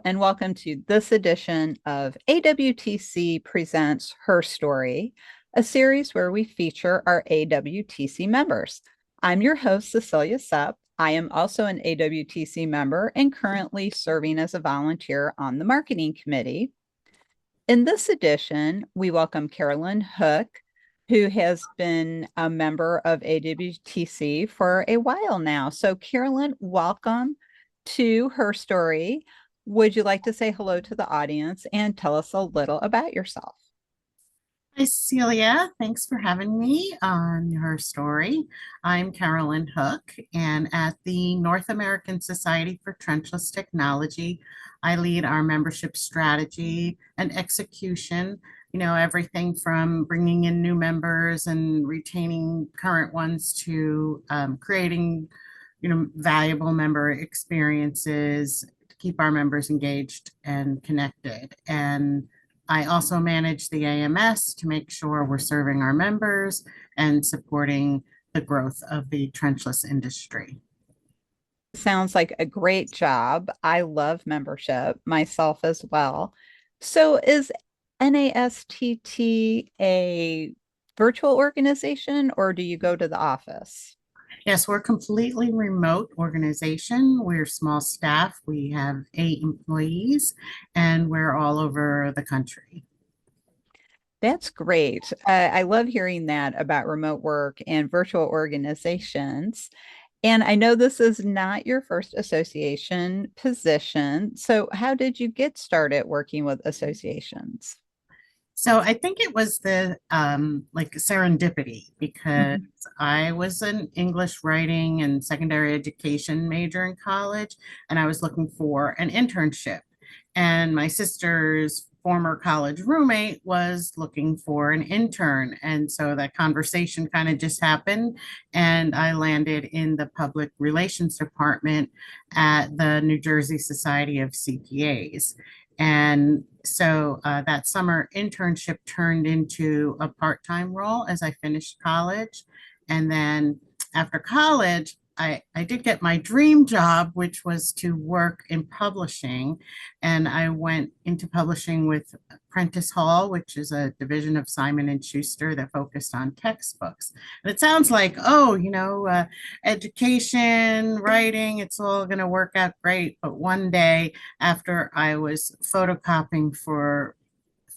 and welcome to this edition of AWTC Presents Her Story, a series where we feature our AWTC members. I'm your host, Cecilia Sepp. I am also an AWTC member and currently serving as a volunteer on the marketing committee. In this edition, we welcome Carolyn Hook, who has been a member of AWTC for a while now. So, Carolyn, welcome to Her Story. Would you like to say hello to the audience and tell us a little about yourself? Hi, Celia. Thanks for having me on Her Story. I'm Carolyn Hook, and at the North American Society for Trenchless Technology, I lead our membership strategy and execution. Everything from bringing in new members and retaining current ones to creating, valuable member experiences to keep our members engaged and connected. And I also manage the AMS to make sure we're serving our members and supporting the growth of the trenchless industry. Sounds like a great job. I love membership myself as well. So, is NASTT a virtual organization or do you go to the office? Yes, we're a completely remote organization. We're small staff. We have 8 employees and we're all over the country. That's great. I love hearing that about remote work and virtual organizations. And I know this is not your first association position. So, how did you get started working with associations? So I think it was the like serendipity because Mhm. I was an English writing and secondary education major in college, and I was looking for an internship. And my sister's former college roommate was looking for an intern. And so that conversation kind of just happened. And I landed in the public relations department at the New Jersey Society of CPAs. And so that summer internship turned into a part-time role as I finished college. And then after college, I did get my dream job, which was to work in publishing. And I went into publishing with Prentice Hall, which is a division of Simon and Schuster that focused on textbooks. And it sounds like, oh, education, writing, it's all going to work out great. But one day after I was photocopying for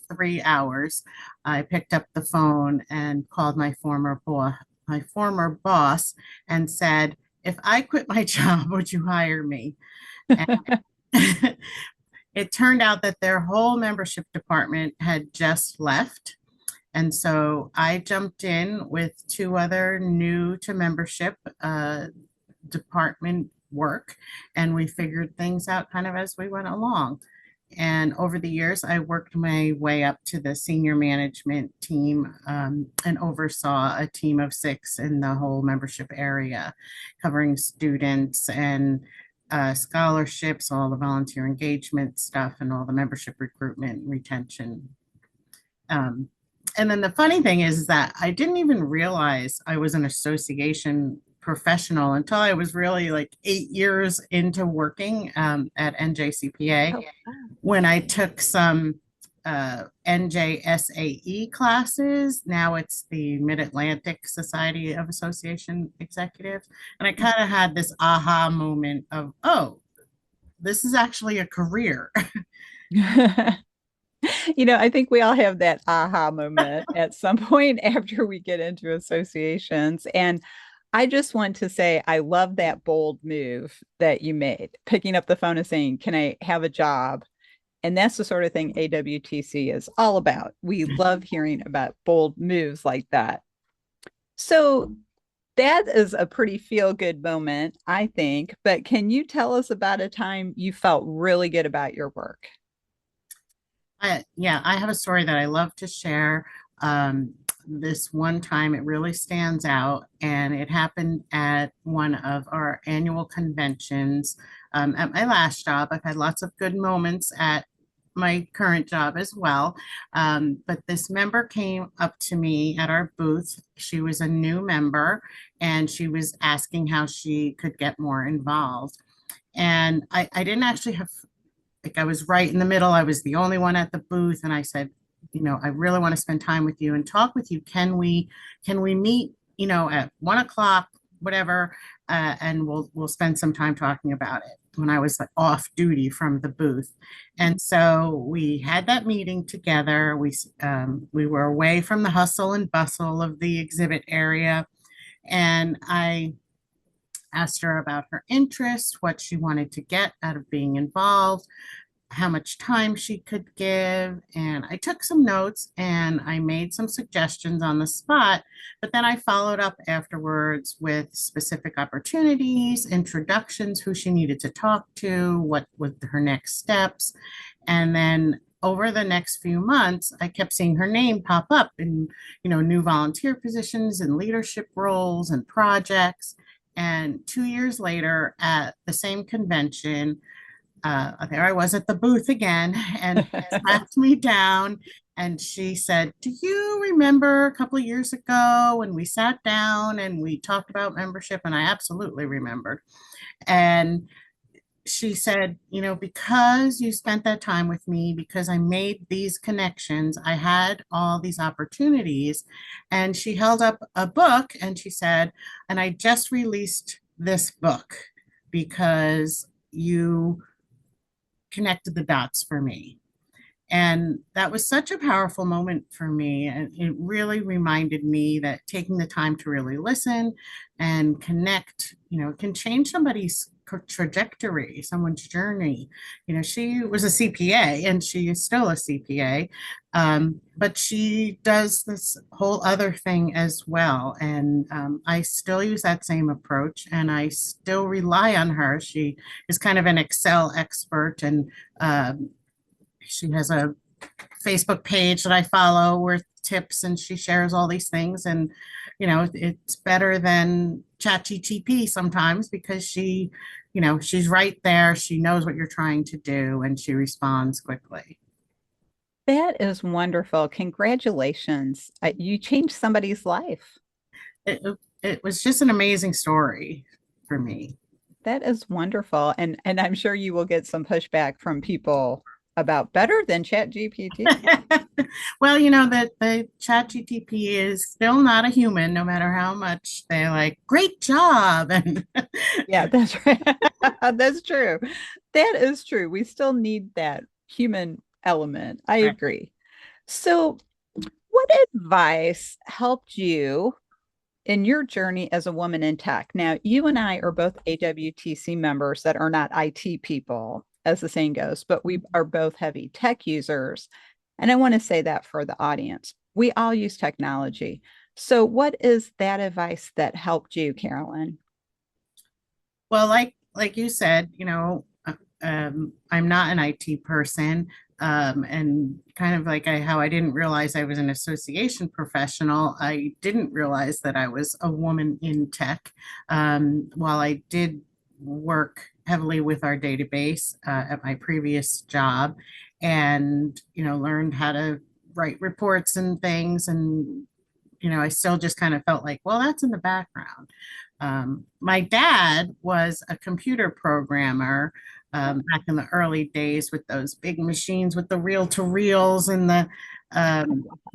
3 hours, I picked up the phone and called my former boss and said, if I quit my job, would you hire me? And it turned out that their whole membership department had just left. And so I jumped in with 2 other new to membership department work, and we figured things out kind of as we went along. And over the years, I worked my way up to the senior management team and oversaw a team of 6 in the whole membership area, covering students and scholarships, all the volunteer engagement stuff, and all the membership recruitment and retention. Um, and then the funny thing is that I didn't even realize I was an association professional until I was really like 8 years into working at NJCPA Oh, when I took some NJSAE classes. Now it's the Mid-Atlantic Society of Association Executives. And I kind of had this aha moment of, oh, this is actually a career. I think we all have that aha moment at some point after we get into associations. And I just want to say, I love that bold move that you made, picking up the phone and saying, can I have a job? And that's the sort of thing AWTC is all about. We love hearing about bold moves like that. So that is a pretty feel good moment, I think. But can you tell us about a time you felt really good about your work? Yeah, I have a story that I love to share. This one time it really stands out, and it happened at one of our annual conventions. At my last job, I've had lots of good moments at my current job as well. But this member came up to me at our booth. She was a new member, and she was asking how she could get more involved. And I didn't actually have like I was right in the middle. I was the only one at the booth, and I said, I really want to spend time with you and talk with you. Can we meet, at 1 o'clock, whatever, and we'll spend some time talking about it when I was like off duty from the booth. And so we had that meeting together. We were away from the hustle and bustle of the exhibit area, and I asked her about her interests, what she wanted to get out of being involved, how much time she could give. And I took some notes and I made some suggestions on the spot, but then I followed up afterwards with specific opportunities, introductions, who she needed to talk to, what was her next steps. And then over the next few months, I kept seeing her name pop up in, new volunteer positions and leadership roles and projects. And 2 years later, at the same convention, there I was at the booth again, and tracked me down. And she said, "Do you remember a couple of years ago when we sat down and we talked about membership?" And I absolutely remembered. And she said, because you spent that time with me, because I made these connections, I had all these opportunities. And she held up a book and she said, "And I just released this book because you connected the dots for me." And that was such a powerful moment for me. And it really reminded me that taking the time to really listen and connect, can change somebody's trajectory, someone's journey. She was a CPA and she is still a CPA, but she does this whole other thing as well. And I still use that same approach and I still rely on her. She is kind of an Excel expert, and she has a Facebook page that I follow with tips, and she shares all these things. And, it's better than ChatGTP sometimes because she's right there. She knows what you're trying to do and she responds quickly. That is wonderful. Congratulations. You changed somebody's life. It was just an amazing story for me. That is wonderful. And I'm sure you will get some pushback from people about better than ChatGPT. Well, that the chat GTP is still not a human, no matter how much they like, great job. And Yeah, that's right. That's true. That is true. We still need that human element. I agree. So, what advice helped you in your journey as a woman in tech? Now, you and I are both AWTC members that are not IT people, as the saying goes, but we are both heavy tech users. And I want to say that for the audience. We all use technology. So, what is that advice that helped you, Carolyn? Well, like you said, I'm not an IT person, and kind of like how I didn't realize I was an association professional. I didn't realize that I was a woman in tech. While I did work heavily with our database at my previous job, and learned how to write reports and things, and I still just kind of felt like, well, that's in the background. My dad was a computer programmer back in the early days with those big machines with the reel to reels and the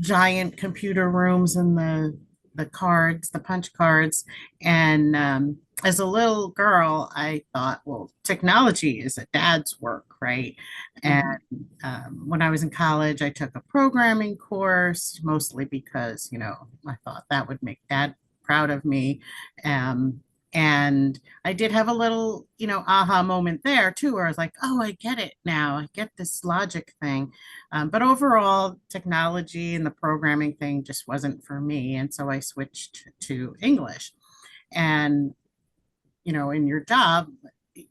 giant computer rooms and the cards, the punch cards. And as a little girl, I thought, well, technology is a dad's work, right? And Mhm. when I was in college, I took a programming course, mostly because, I thought that would make dad proud of me. Um, and I did have a little, aha moment there too, where I was like, oh, I get it now. I get this logic thing. But overall, technology and the programming thing just wasn't for me. And so I switched to English. And, in your job,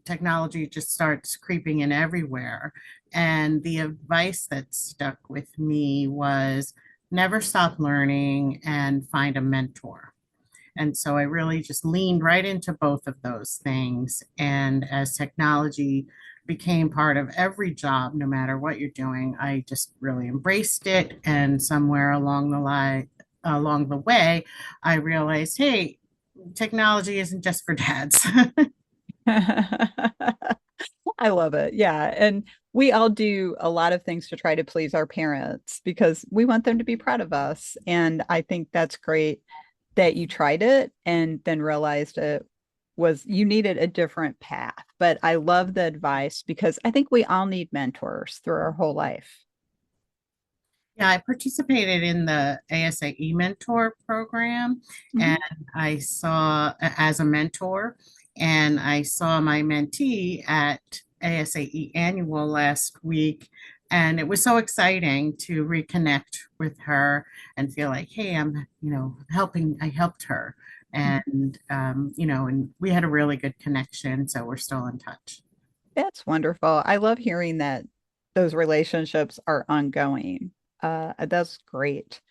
technology just starts creeping in everywhere. And the advice that stuck with me was never stop learning and find a mentor. And so I really just leaned right into both of those things. And as technology became part of every job, no matter what you're doing, I just really embraced it. And somewhere along the way, I realized, hey, technology isn't just for dads. I love it. Yeah. And we all do a lot of things to try to please our parents because we want them to be proud of us. And I think that's great that you tried it and then realized it was you needed a different path. But I love the advice because I think we all need mentors through our whole life. Yeah, I participated in the ASAE mentor program and Mhm. I saw as a mentor, and I saw my mentee at ASAE annual last week. And it was so exciting to reconnect with her and feel like, hey, I helped her. And we had a really good connection. So we're still in touch. That's wonderful. I love hearing that those relationships are ongoing. That's great.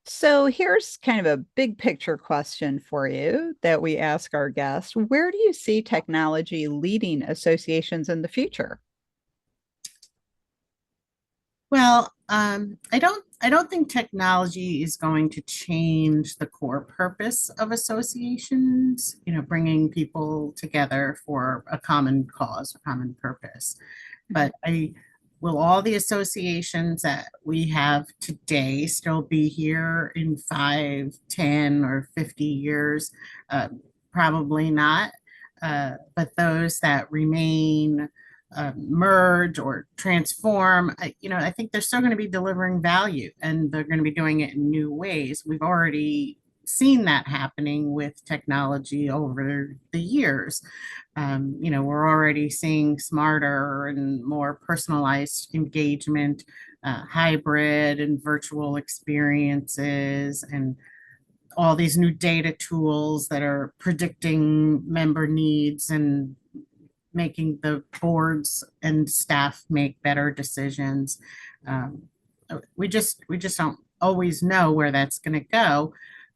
So here's kind of a big picture question for you that we ask our guests. Where do you see technology leading associations in the future? Well, I don't think technology is going to change the core purpose of associations, bringing people together for a common cause, a common purpose. Mhm. But will all the associations that we have today still be here in 5, 10, or 50 years? Probably not. But those that remain, merge or transform, I think they're still going to be delivering value and they're going to be doing it in new ways. We've already seen that happening with technology over the years. We're already seeing smarter and more personalized engagement, hybrid and virtual experiences, and all these new data tools that are predicting member needs and making the boards and staff make better decisions. Um, we just don't always know where that's going to go.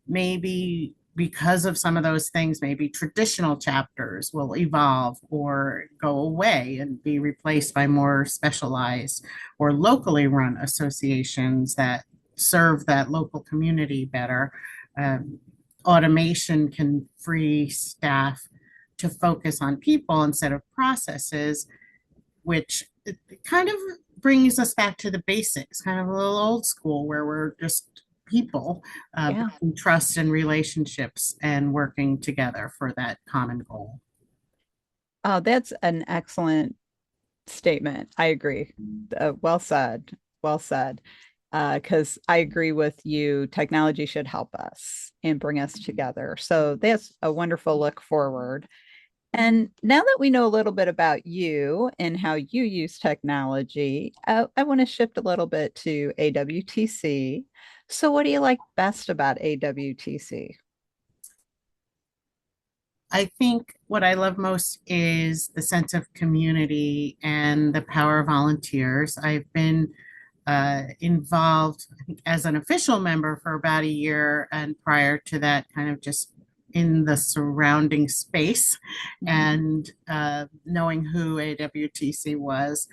Maybe because of some of those things, maybe traditional chapters will evolve or go away and be replaced by more specialized or locally run associations that serve that local community better. Um, Automation can free staff to focus on people instead of processes, which it kind of brings us back to the basics, kind of a little old school where we're just people, Yeah. building trust and relationships and working together for that common goal. Oh, that's an excellent statement. I agree. Well said. Well said. Because I agree with you. Technology should help us and bring us together. So that's a wonderful look forward. And now that we know a little bit about you and how you use technology, I want to shift a little bit to AWTC. So, what do you like best about AWTC? I think what I love most is the sense of community and the power of volunteers. I've been involved, I think, as an official member for about a year, and prior to that, kind of just in the surrounding space Mhm. and knowing who AWTC was.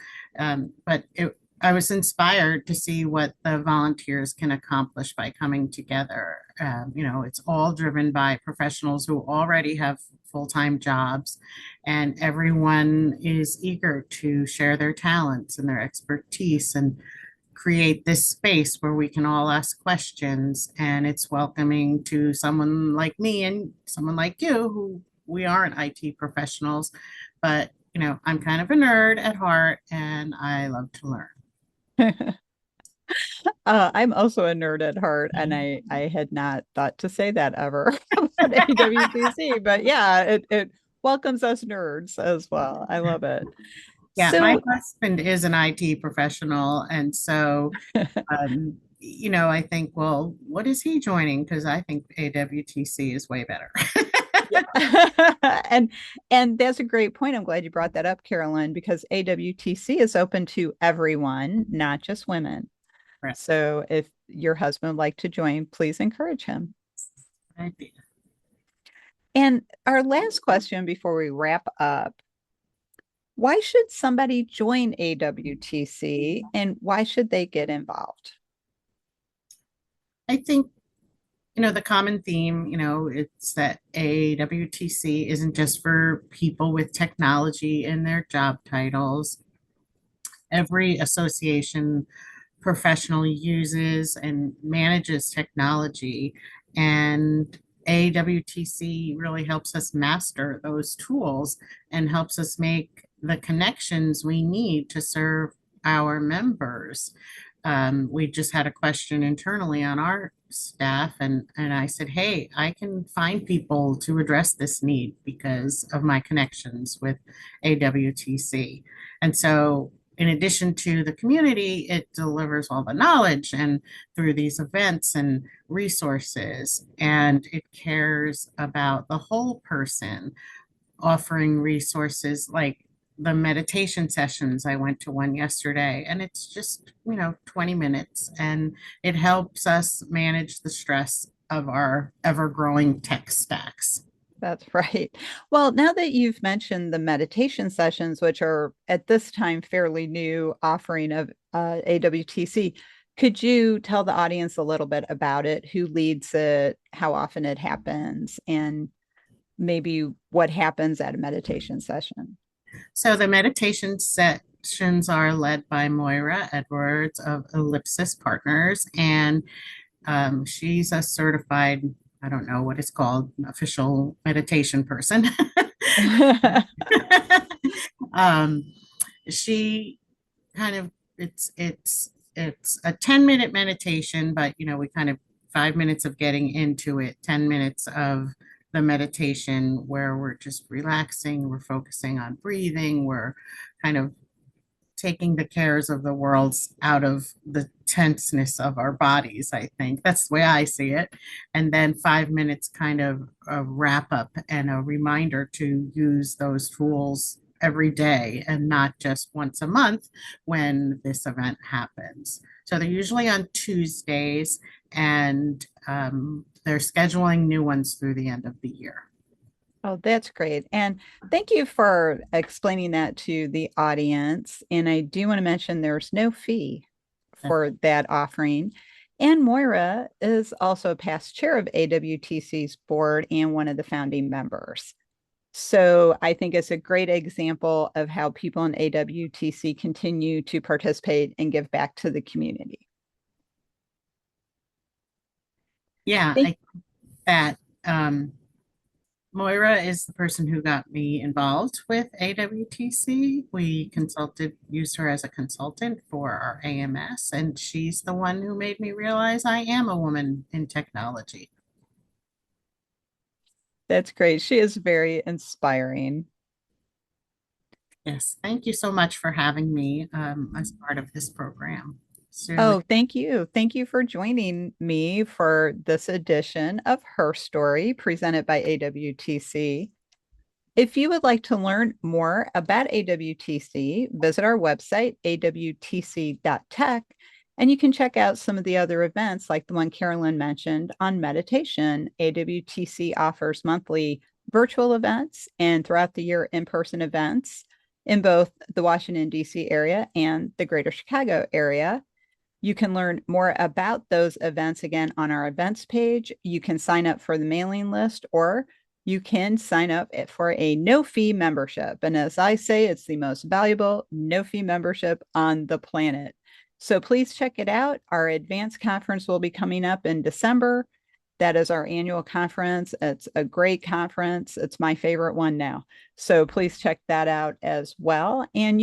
I was inspired to see what the volunteers can accomplish by coming together. It's all driven by professionals who already have full-time jobs, and everyone is eager to share their talents and their expertise and create this space where we can all ask questions, and it's welcoming to someone like me and someone like you who we aren't IT professionals, but I'm kind of a nerd at heart and I love to learn. I'm also a nerd at heart, and I had not thought to say that ever about AWTC, but yeah, it welcomes us nerds as well. I love it. Yeah, my So, husband is an IT professional, and so I think, well, what is he joining? Because I think AWTC is way better. yeah. and that's a great point. I'm glad you brought that up, Carolyn, because AWTC is open to everyone, not just women. So if your husband would like to join, please encourage him. Right. And our last question before we wrap up, why should somebody join AWTC and why should they get involved? I think The common theme, it's that AWTC isn't just for people with technology in their job titles. Every association professional uses and manages technology, and AWTC really helps us master those tools and helps us make the connections we need to serve our members. We just had a question internally on our staff, and I said, hey, I can find people to address this need because of my connections with AWTC. And so in addition to the community, it delivers all the knowledge and through these events and resources, and it cares about the whole person, offering resources like the meditation sessions. I went to one yesterday, and it's just, 20 minutes, and it helps us manage the stress of our ever growing tech stacks. That's right. Well, now that you've mentioned the meditation sessions, which are at this time fairly new offering of AWTC, could you tell the audience a little bit about it? Who leads it, how often it happens, and maybe what happens at a meditation session? So the meditation sessions are led by Moira Edwards of Ellipsis Partners, and she's a certified, I don't know what it's called, official meditation person. um, she kind of it's a 10-minute meditation, but we kind of 5 minutes of getting into it, 10 minutes of the meditation where we're just relaxing, we're focusing on breathing, we're kind of taking the cares of the world out of the tenseness of our bodies. I think that's the way I see it. And then 5 minutes kind of a wrap up and a reminder to use those tools every day and not just once a month when this event happens. So they're usually on Tuesdays, and they're scheduling new ones through the end of the year. Oh, that's great. And thank you for explaining that to the audience. And I do want to mention there's no fee for that offering. And Moira is also a past chair of AWTC's board and one of the founding members. So I think it's a great example of how people in AWTC continue to participate and give back to the community. Yeah, Thank I think that Moira is the person who got me involved with AWTC. We used her as a consultant for our AMS, and she's the one who made me realize I am a woman in technology. That's great. She is very inspiring. Yes, thank you so much for having me as part of this program. Sincerely. Oh, thank you. Thank you for joining me for this edition of Her Story presented by AWTC. If you would like to learn more about AWTC, visit our website, awtc.tech, and you can check out some of the other events like the one Carolyn mentioned on meditation. AWTC offers monthly virtual events and throughout the year in-person events in both the Washington, D.C. area and the greater Chicago area. You can learn more about those events again on our events page. You can sign up for the mailing list, or you can sign up for a no fee membership. And as I say, it's the most valuable no fee membership on the planet. So please check it out. Our advanced conference will be coming up in December. That is our annual conference. It's a great conference. It's my favorite one now. So please check that out as well. And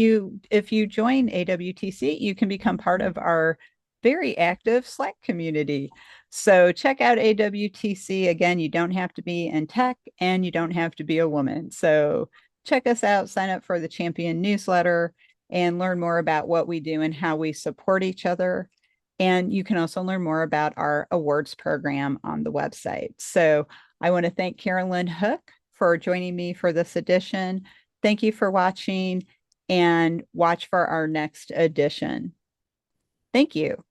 if you join AWTC, you can become part of our very active Slack community. So check out AWTC. Again, you don't have to be in tech and you don't have to be a woman. So check us out, sign up for the Champion newsletter, and learn more about what we do and how we support each other. And you can also learn more about our awards program on the website. So I want to thank Carolyn Hook for joining me for this edition. Thank you for watching, and watch for our next edition. Thank you.